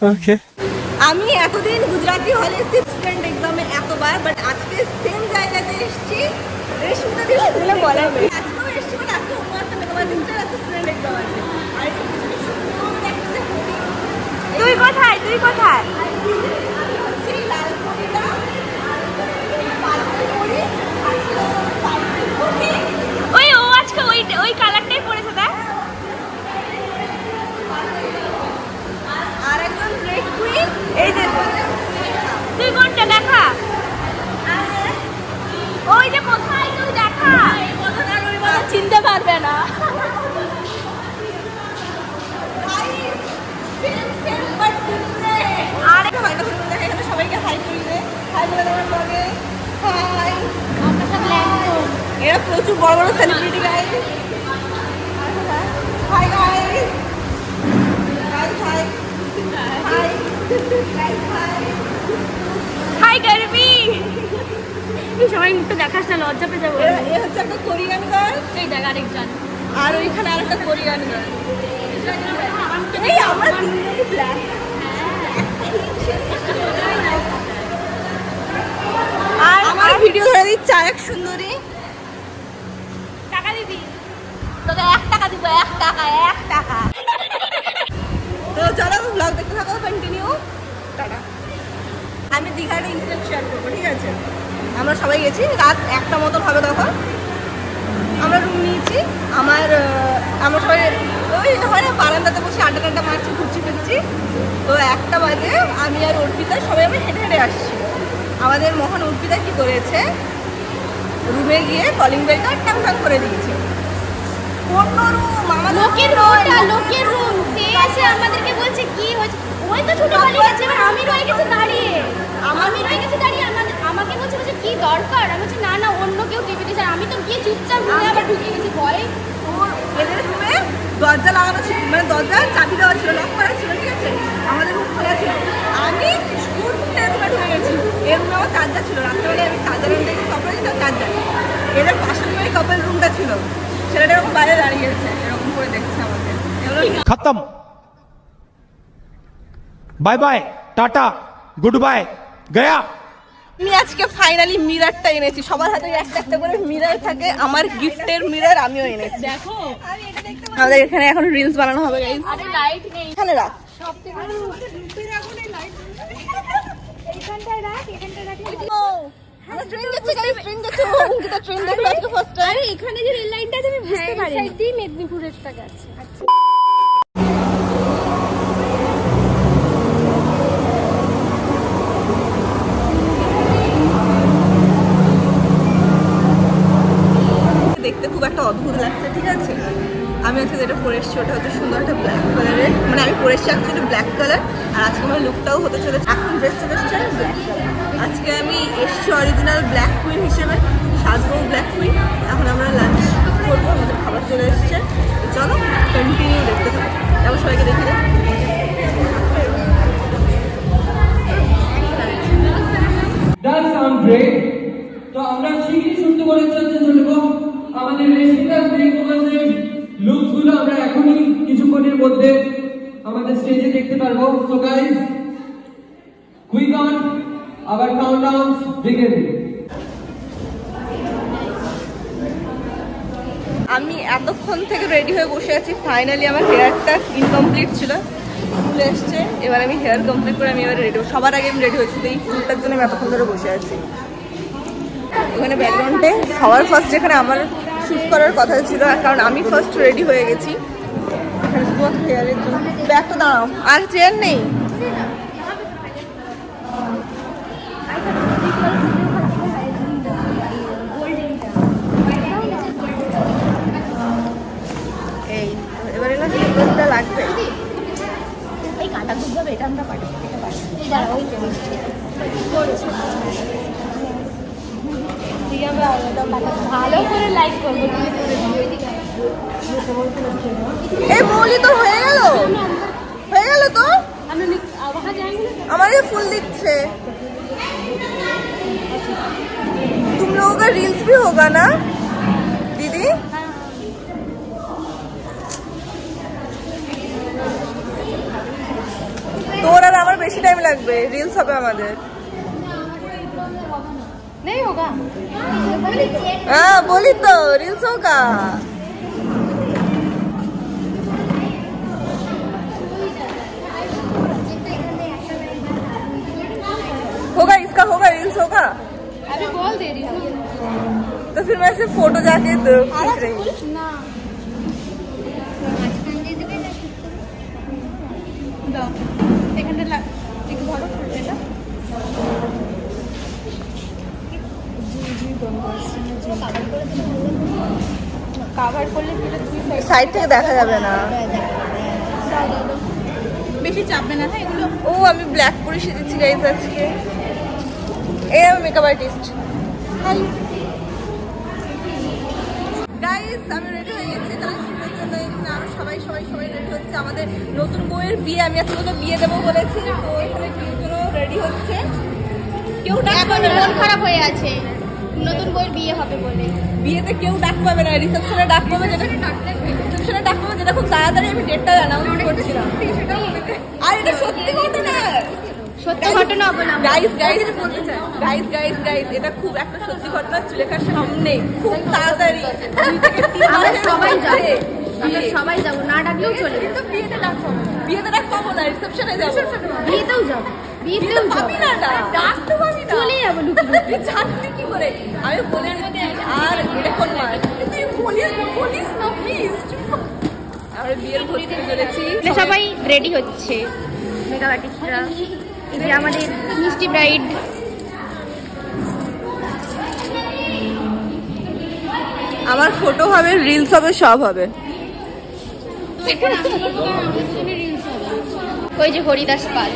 ওকে আমি এতদিন গুজরাটি হলে স্টুডেন্ট এক্সামে এতবার, বাট আজকে সেম জায়গাতে এসেছি রেশমিতা দি স্কুলে বলাবে। আজকেও এসেছি, বাট আজকে অন্য একটা মেকআপ আর্টিস্টের একটা স্টুডেন্ট এক্সাম আছে। আর তুই কোথায় সেই লাল পরিটা ওই ও আজকে ওই কালারটাই পরেছে। দেখ আর একজন রেড কুইন, এই যে তুই কোনটা দেখা, ওই যে কোথায় তুই দেখা, চিনতে পারবে না। আর এখানে সবাইকে হাই করি রে, হাই বলে দেওয়ার পরে হাই। এরা প্রচুর বড় বড় celebrity guys. Hi guys, hi hi hi hi গর্বি, সবাই মুখটা দেখাস না, লজ্জা পেয়ে যাবো। এ হচ্ছে একটা কোরিয়ান গার্ল, এই দেখ আরেকজন, আর ওইখানে আরেকটা কোরিয়ান গার্ল। এই আমরা তিনজনই ব্ল্যাক। আর আমার ভিডিও ধরে দিচ্ছে আরেক সুন্দরী। টাকা দিবি? তোকে 1 টাকা দিব, 1 টাকা। তো চলো ব্লগ দেখতে থাকো, কন্টিনিউ। টাটা। আমি দীঘাটা ইনস্ট্যান্ট শেয়ার করবো, ঠিক আছে? আমরা সবাই গেছি, রাত 1টা মতন হবে তখন। আমরা রুম নিয়েছি। আমরা সবাই ওই হয় বারান্দাতে বসে আড্ডা মারছি, ঘুরছি ফিরছি। তো 1টা বাজে আমি আর অর্পিতা সবাই আমরা হেঁটে হেঁটে আসছি। আমাদের মহান অর্পিতা কি করেছে, রুমে গিয়ে কলিং বেলটা টাং করে দিয়েছে। অন্য রুম, আমাদের লোকের রুম, সে এসে আমাদেরকে বলছে কি হয়েছে, ওই তো ছুটে পালিয়ে গেছে। এবার আমি রয়ে গেছি দাঁড়িয়ে, আমাকে বলছে কি দরকার, আমি বলছি না অন্য কেউ টিভি দিয়েছে। আমি তো গিয়ে চুপচাপ রুমে আবার ঢুকে গেছি ভয়ে। এদের রুমে দরজা লাগানো ছিল, মানে দরজা চাবি দেওয়া ছিল, লক করা ছিল, ঠিক আছে? আমাদের রুম খোলা ছিল। আমি ছুটতে রুমে ঢুকে গেছি। এর রুমে আমার চার্জার ছিল, রাত্রেবেলায় আমি চার্জার এনে দেখি সব রয়েছে চার্জার। এদের পাশের রুমে কাপল রুমটা ছিল, ছেলেটা এরকম বাইরে দাঁড়িয়ে গেছে, এরকম করে দেখছে আমাকে। खत्म bye bye tata good bye गया। আমি আজকে ফাইনালি মিররটা এনেছি। সবার হাতে একটা একটা করে মিরর থাকে, আমার গিফটের মিরর আমিও এনেছি। দেখো আমাদের এখানে এখন রিলস বানানো হবে গাইস। আরে লাইট নেই, এখানে রাখ, এইখানটায় রাখ। আমরা ট্রেন যাচ্ছে গাইস, ট্রেন যাচ্ছে। অঙ্কিতা ট্রেন দেখলো আজকে ফার্স্ট টাইম। আরে এখানে যে রেল লাইনটা আছে আমি বুঝতে পারি, সাইড দিয়ে মেদিনীপুরেরটা গেছে। দেখতে খুব একটা অদ্ভুত লাগছে, ঠিক আছে? আমি আজকে যেটা পরে এসেছি ওটা হচ্ছে সুন্দর একটা ব্ল্যাক কালারের, মানে আমি পরে এসেছি অ্যাকচুয়ালি ব্ল্যাক কালার। আর আজকে আমার লুকটাও হতে চলেছে, এখন ড্রেস চলে এসছে ব্ল্যাক কালার। আজকে আমি এসেছি অরিজিনাল ব্ল্যাক কুইন হিসেবে, সাজবো ব্ল্যাক কুইন। এখন আমরা লাঞ্চ করবো, আমাদের খাবার চলে এসছে। চলো কন্টিনিউ দেখতে থাকো, যেমন সবাইকে দেখে দেয়। তো আমরা শিগগিরই শুরু করে চলবো আমাদের রেশমিতা মেকওভারের লুকসগুলো আমরা এখনই কিছুক্ষণের মধ্যে আমাদের স্টেজে দেখতে পারবো। So guys quick on our countdown begin. আমি এতক্ষণ থেকে রেডি হয়ে বসে আছি, ফাইনালি আমার হেয়ারটা ইনকমপ্লিট ছিল, চুল এসছে। এবার আমি হেয়ার কমপ্লিট করে আমি এবার রেডি হবো। সবার আগে আমি রেডি হয়েছি, তো এই চুলটার জন্য আমি এতক্ষণ ধরে বসে আছি। ওখানে ব্যাকগ্রাউন্ডে সবার ফার্স্ট যেখানে আমার শ্যুট করার কথা ছিল, কারণ আমি ফার্স্ট রেডি হয়ে গেছি। এখানে শুধুমাত্র হেয়ারের জন্য। ব্যাগটা দাঁড়াও, আর চেয়ার নেই। এই এবার এগুলো হেয়ারটা লাগবে। এই কাটা খুব এটা আমরা পাঠাবো, এটা ভালো করে লাইক করবো। এই মৌলি তো হয়ে গেল তো। আমার ये फुल दिखছে। तुम लोगों का रील्स भी होगा ना दीदी? বেশি টাইম লাগবে, রিলস হবে আমাদের। नहीं होगा हाँ बोली तो रील्स होगा। होगा इसका होगा रील्स होगा। अभी बोल दे रही हूँ तो फिर मैं सिर्फ फोटो जाके खींच रही हूँ। ना এখানে একটু ধরো এটা কভার করলে সাইড থেকে দেখা যাবে না, বেশি চাপবে না। হ্যাঁ এগুলো ও আমি ব্ল্যাক পরে সেজেছি গাইস আজকে। এই আমি মেকআপ আর্টিস্ট। হাই গাইস, আমি রেডি হয়ে গেছি তাহলে শুটের জন্য। এখানে আরো সবাই রেডি হচ্ছে। আমাদের নতুন বউয়ের বিয়ে, আমি আজকে তো বিয়ে দেবো বলেছি, তো এখানে বিয়ের জন্য রেডি হচ্ছে। কেউ ডাক এখন পাবে না, মন খারাপ হয়ে আছে নতুন বউয়ের বিয়ে হবে বলে। বিয়েতে কেউ ডাক পাবে না, রিসেপশনে ডাক পাবে, যেটা খুব তাড়াতাড়ি আমি ডেটটা অ্যানাউন্স করছিলাম। আর এটা সত্যি ঘটনা, সত্যি ঘটনা বললাম। গাইস এটা খুব একটা সত্যি ঘটনা। সুলেখার সামনে খুব তাড়াতাড়ি আমরা সবাই যাবো, না ডাকলেও চলে। কিন্তু বিয়েতে ডাক পাবো না, রিসেপশনে যাবো। বিয়েতেও যাবো, পাবি না, ডাক তো পাবি না, চলে যাবো লুকিয়ে। জানবি কি করে? আমি বলের মধ্যে আর এখন মার তুই বলিস না প্লিজ। আমরা বিয়ের ভোজে চলেছি, সবাই রেডি হচ্ছে, মেকআপ আর্টিস্টরা। এই যে আমাদের মিষ্টি ব্রাইড। আমার ফটো হবে, রিলস হবে, সব হবে। ওই যে হরিদাস পাল,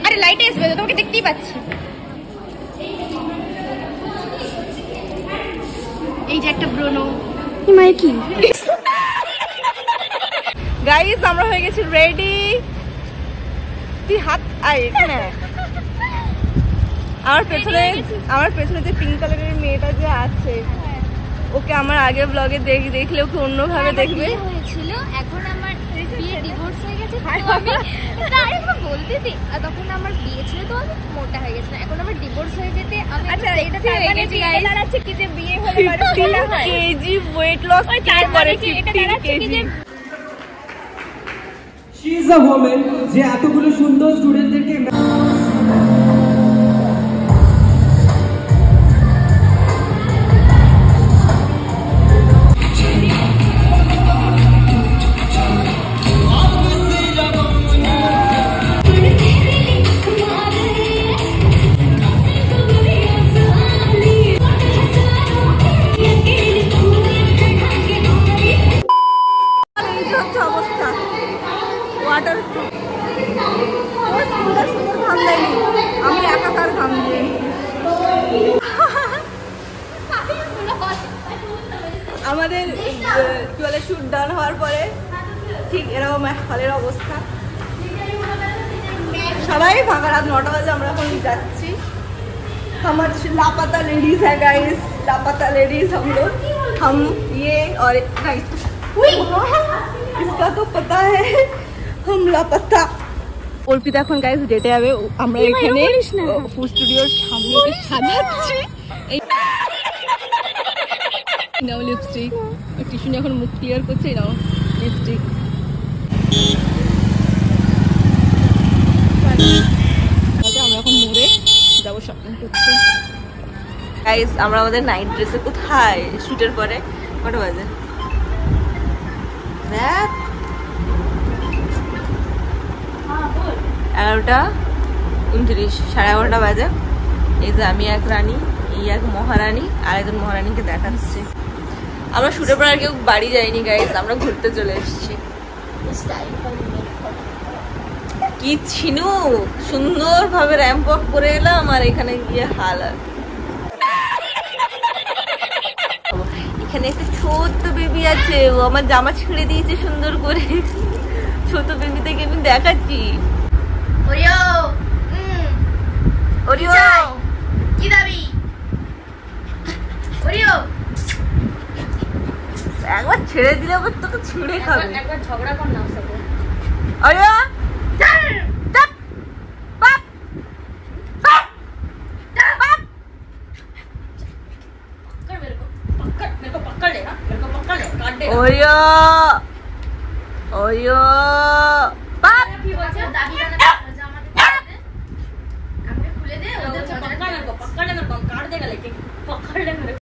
আরে লাইটে আসবে তো, তোমাকে দেখতেই পাচ্ছি। এই যে একটা ব্রোনো কি গাইস, আমরা হয়ে গেছি রেডি। তুই হাত আয় এখানে। আমার পেছনে যে পিঙ্ক কালারের মেয়েটা যে আছে, ওকে আমার আগে ব্লগে দেখলে ওকে অন্যভাবে দেখবে। হয়েছিল, এখন আমার বিয়ে ডিভোর্স হয়ে গেছে, বলতে দে। তখন আমার বিয়ে ছিল তো আমি মোটা হয়ে গেছিলাম, এখন আমার ডিভোর্স হয়ে যেতে আমি এটা দাঁড়াচ্ছে কি যে বিয়ে হলে 15 কেজি ওয়েট লস করে 15 KG. She is a woman যে এতগুলো সুন্দর স্টুডেন্টদেরকে অবস্থা ওয়াটার সুন্দর ঘাম দেয়নি, আমি একাকার ঘাম দিই। আমাদের টুয়েলভ শুট ডান হওয়ার পরে ঠিক এরকম হলের অবস্থা। সবাই ফাঁকা, রাত 9টা বাজে, আমরা এখন যাচ্ছি। আমার लापता लेडीज है गाइस, लापता लेडीज हम ये और गाइस इसका तो पता है हम लापता। অর্পিতা এখন গাইস ডেটে যাবে, আমরা এখানে ফুড স্টুডিওর সামনে সাজাচ্ছি। এই নাও লিপস্টিক, টিশুনি এখন মুখ ক্লিয়ার করছে। নাও লিপস্টিক। আমরা এখন মোড়ে যাবো শপিং করতে। গাইস, আমরা আমাদের নাইট ড্রেসে কোথায় শুটের পরে কটা বাজে? 11:29, 11:30 বাজে। এই যে আমি এক রানী, এই এক মহারানী, আর একজন মহারানীকে দেখাচ্ছে। আমরা শুটের পর আর কেউ বাড়ি যাইনি গাইস, আমরা ঘুরতে চলে এসেছি। কি ছিনু সুন্দর ভাবে র্যাম্প ওয়াক করে এলাম, আর এখানে গিয়ে হালাত। এখানে একটা ছোট্ট বেবি আছে, ও আমার জামা ছিঁড়ে দিয়েছে সুন্দর করে। ছোট বেবিটাকে আমি দেখাচ্ছি। ওরিও ওরিও কি দাবি? ওরিও একবার ছেড়ে দিলে আবার তোকে ছিঁড়ে খাবে। একবার ঝগড়া কর না ওর সাথে। ওরিও ওইও ওইও বাপ কি বলছে দাবি জানা আমাকে খুলে দে ওদের পক্কা না পক্কা না কাট দেगा लेके पकड़ ले मेरे